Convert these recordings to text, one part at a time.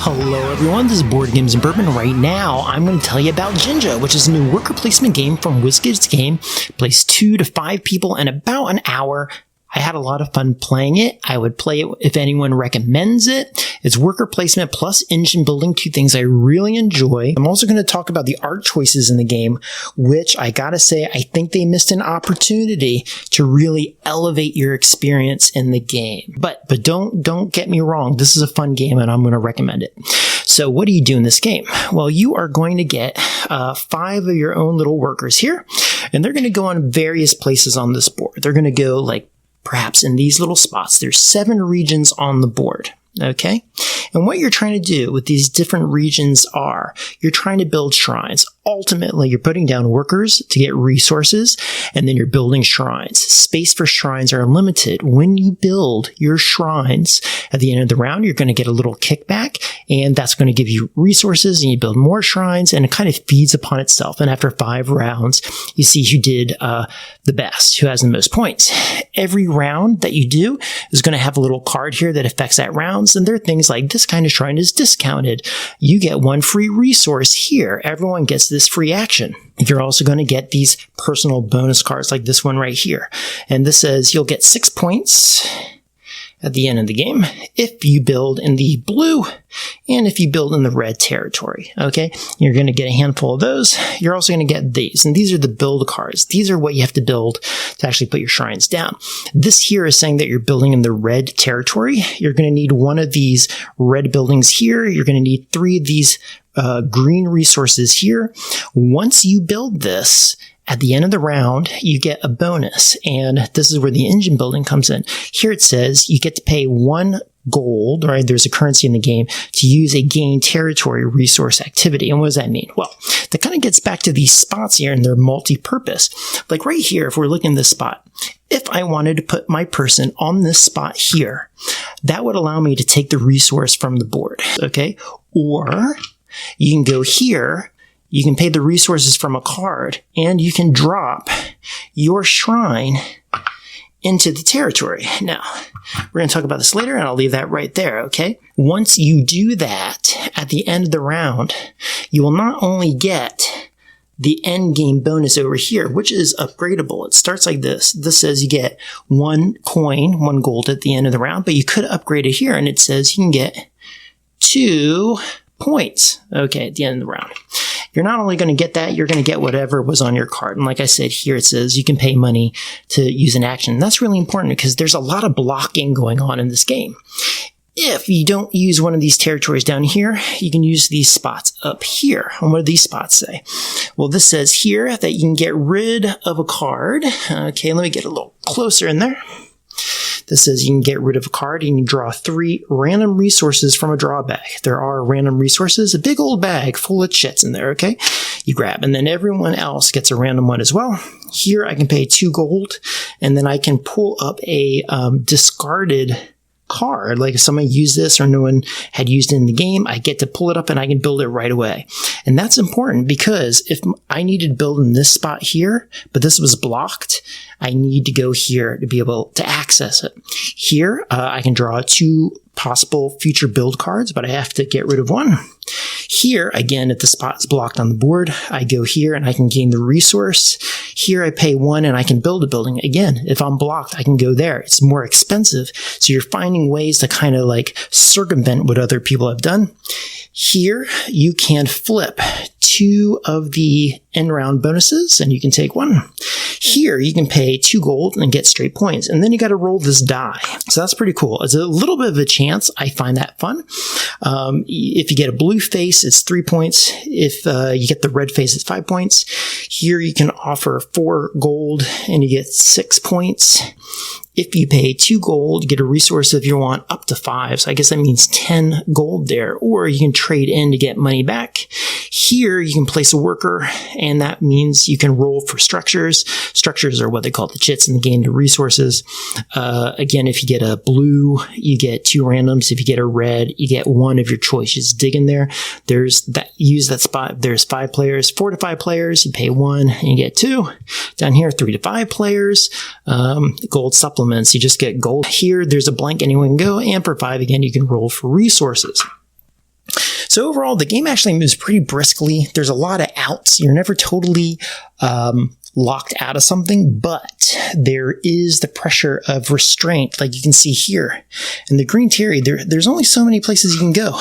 Hello everyone, this is Board Games and Bourbon. Right now, I'm going to tell you about JINJA, which is a new worker placement game from WizKids Game. Plays 2 to 5 people in about an hour. I had a lot of fun playing it. I would play it if anyone recommends it. It's worker placement plus engine building, 2 things I really enjoy. I'm also going to talk about the art choices in the game, which I gotta say, I think they missed an opportunity to really elevate your experience in the game. But don't get me wrong. This is a fun game and I'm going to recommend it. So what do you do in this game? Well, you are going to get 5 of your own little workers here, and they're going to go on various places on this board. They're going to go like perhaps in these little spots. There's 7 regions on the board, okay? And what you're trying to do with these different regions are, you're trying to build shrines. Ultimately, you're putting down workers to get resources, and then you're building shrines. Space for shrines are limited. When you build your shrines at the end of the round, you're going to get a little kickback, and that's going to give you resources, and you build more shrines, and it kind of feeds upon itself. And after 5 rounds, you see who did the best, who has the most points. Every round that you do is going to have a little card here that affects that rounds, and there are things like this kind of shrine is discounted. You get 1 free resource here. Everyone gets this free action. You're also going to get these personal bonus cards like this one right here. And this says you'll get 6 points at the end of the game if you build in the blue and if you build in the red territory. Okay, you're going to get a handful of those. You're also going to get these, and these are the build cards. These are what you have to build to actually put your shrines down. This here is saying that you're building in the red territory. You're going to need 1 of these red buildings here. You're going to need 3 of these green resources here. Once you build this, at the end of the round, you get a bonus, and this is where the engine building comes in. Here it says you get to pay 1 gold, right? There's a currency in the game to use a gain territory resource activity. And what does that mean? Well, that kind of gets back to these spots here, and they're multi-purpose. Like right here, if we're looking at this spot, if I wanted to put my person on this spot here, that would allow me to take the resource from the board, okay? Or you can go here, you can pay the resources from a card, and you can drop your shrine into the territory. Now, we're going to talk about this later, and I'll leave that right there, okay? Once you do that, at the end of the round, you will not only get the end game bonus over here, which is upgradable. It starts like this. This says you get 1 coin, 1 gold at the end of the round, but you could upgrade it here, and it says you can get 2 points, okay, at the end of the round. You're not only going to get that, you're going to get whatever was on your card. And like I said, here it says you can pay money to use an action. And that's really important because there's a lot of blocking going on in this game. If you don't use one of these territories down here, you can use these spots up here. And what do these spots say? Well, this says here that you can get rid of a card. Okay, let me get a little closer in there. This says you can get rid of a card and you can draw 3 random resources from a draw bag. There are random resources, a big old bag full of chits in there, okay? You grab, and then everyone else gets a random one as well. Here I can pay 2 gold, and then I can pull up a discarded card. Like if someone used this or no one had used it in the game, I get to pull it up and I can build it right away. And that's important because if I needed to build in this spot here, but this was blocked, I need to go here to be able to access it. Here, I can draw 2 possible future build cards, but I have to get rid of 1. Here, again, if the spot is blocked on the board, I go here and I can gain the resource. Here I pay 1 and I can build a building. Again, if I'm blocked, I can go there. It's more expensive. So you're finding ways to kind of like circumvent what other people have done. Here, you can flip 2 of the end round bonuses and you can take 1. Here, you can pay 2 gold and get straight points. And then you got to roll this die. So that's pretty cool. It's a little bit of a chance. I find that fun. If you get a blue face, it's 3 points. If you get the red face, it's 5 points. Here, you can offer 4 gold and you get 6 points. If you pay 2 gold, you get a resource if you want up to 5. So I guess that means 10 gold there. Or you can trade in to get money back. Here, you can place a worker, and that means you can roll for structures. Structures are what they call the chits in the game, the resources. Again, if you get a blue, you get 2 randoms. If you get a red, you get 1 of your choice. Just dig in there. There's that. Use that spot. There's 5 players, 4 to 5 players. You pay 1 and you get 2. Down here, 3 to 5 players. Gold supplements. You just get gold. Here, there's a blank. Anyone can go. And for 5, again, you can roll for resources. So overall, the game actually moves pretty briskly. There's a lot of outs. You're never totally locked out of something, but there is the pressure of restraint, like you can see here. In the green terry, there's only so many places you can go.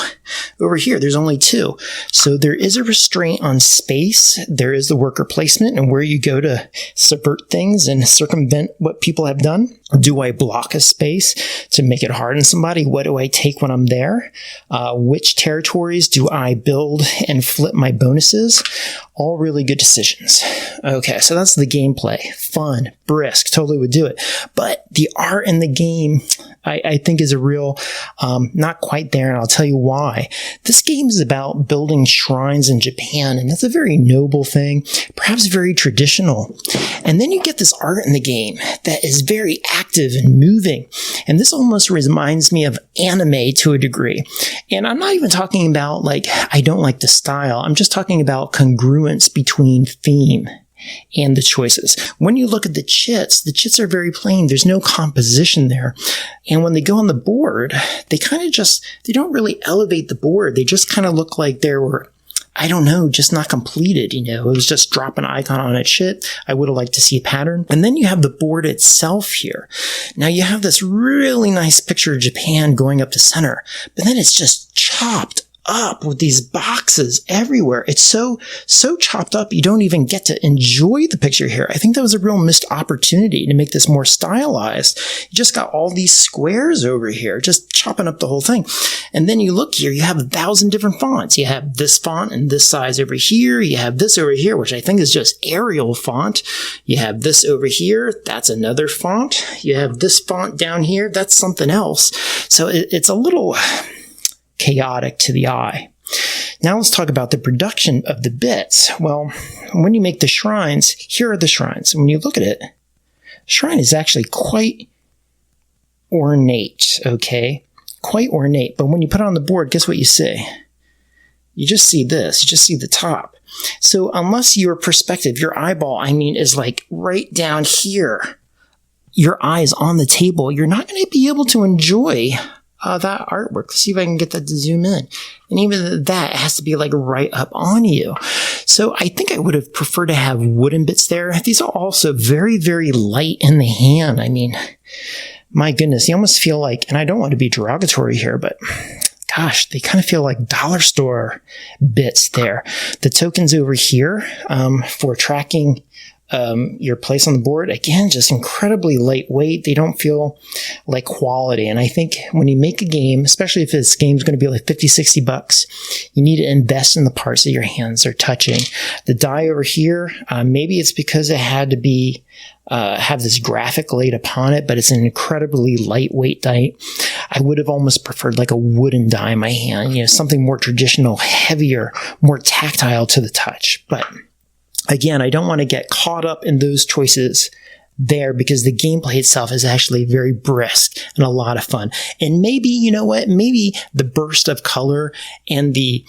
Over here, there's only 2. So there is a restraint on space. There is the worker placement and where you go to subvert things and circumvent what people have done. Do I block a space to make it hard on somebody? What do I take when I'm there? Which territories do I build and flip my bonuses? All really good decisions. Okay, so that's the gameplay. Fun, brisk, totally would do it. But the art in the game, I think is a real, not quite there, and I'll tell you why. This game is about building shrines in Japan, and that's a very noble thing, perhaps very traditional. And then you get this art in the game that is very active and moving. And this almost reminds me of anime to a degree. And I'm not even talking about, like, I don't like the style. I'm just talking about congruence between theme and the choices. When you look at the chits are very plain. There's no composition there. And when they go on the board, they kind of they don't really elevate the board. They just kind of look like they were, I don't know, just not completed, It was just drop an icon on a chit. I would have liked to see a pattern. And then you have the board itself here. Now you have this really nice picture of Japan going up to center, but then it's just chopped up with these boxes everywhere. It's so chopped up you don't even get to enjoy the picture here. I think that was a real missed opportunity to make this more stylized. You just got all these squares over here, just chopping up the whole thing. And then you look here, you have 1,000 different fonts. You have this font and this size over here. You have this over here, which I think is just Arial font. You have this over here. That's another font. You have this font down here. That's something else. So it's a little chaotic to the eye. Now let's talk about the production of the bits. Well, when you make the shrines, here are the shrines. When you look at it, shrine is actually quite ornate, okay? Quite ornate. But when you put it on the board, guess what you see? You just see this. You just see the top. So unless your perspective, your eyeball, is like right down here, your eye is on the table, you're not going to be able to enjoy that artwork. Let's see if I can get that to zoom in. And even that has to be like right up on you. So I think I would have preferred to have wooden bits there. These are also very, very light in the hand. My goodness, you almost feel like, and I don't want to be derogatory here, but gosh, they kind of feel like dollar store bits there. The tokens over here for tracking your place on the board, again, just incredibly lightweight. They don't feel like quality. And I think when you make a game, especially if this game's going to be like $50-$60, you need to invest in the parts that your hands are touching. The die over here, maybe it's because it had to be have this graphic laid upon it, but it's an incredibly lightweight die. I would have almost preferred like a wooden die in my hand, something more traditional, heavier, more tactile to the touch. But again, I don't want to get caught up in those choices there because the gameplay itself is actually very brisk and a lot of fun. And maybe, you know what, maybe the burst of color and the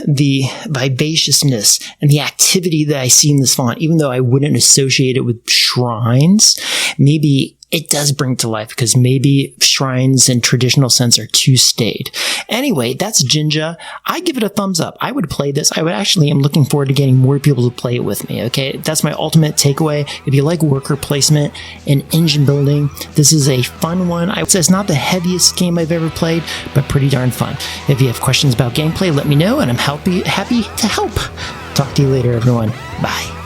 vivaciousness and the activity that I see in this font, even though I wouldn't associate it with shrines, maybe it does bring to life because maybe shrines in traditional sense are too staid. Anyway, that's JINJA. I give it a thumbs up. I would play this. I'm looking forward to getting more people to play it with me. Okay, that's my ultimate takeaway. If you like worker placement and engine building, this is a fun one. I would say it's not the heaviest game I've ever played, but pretty darn fun. If you have questions about gameplay, let me know, and I'm happy to help. Talk to you later, everyone. Bye.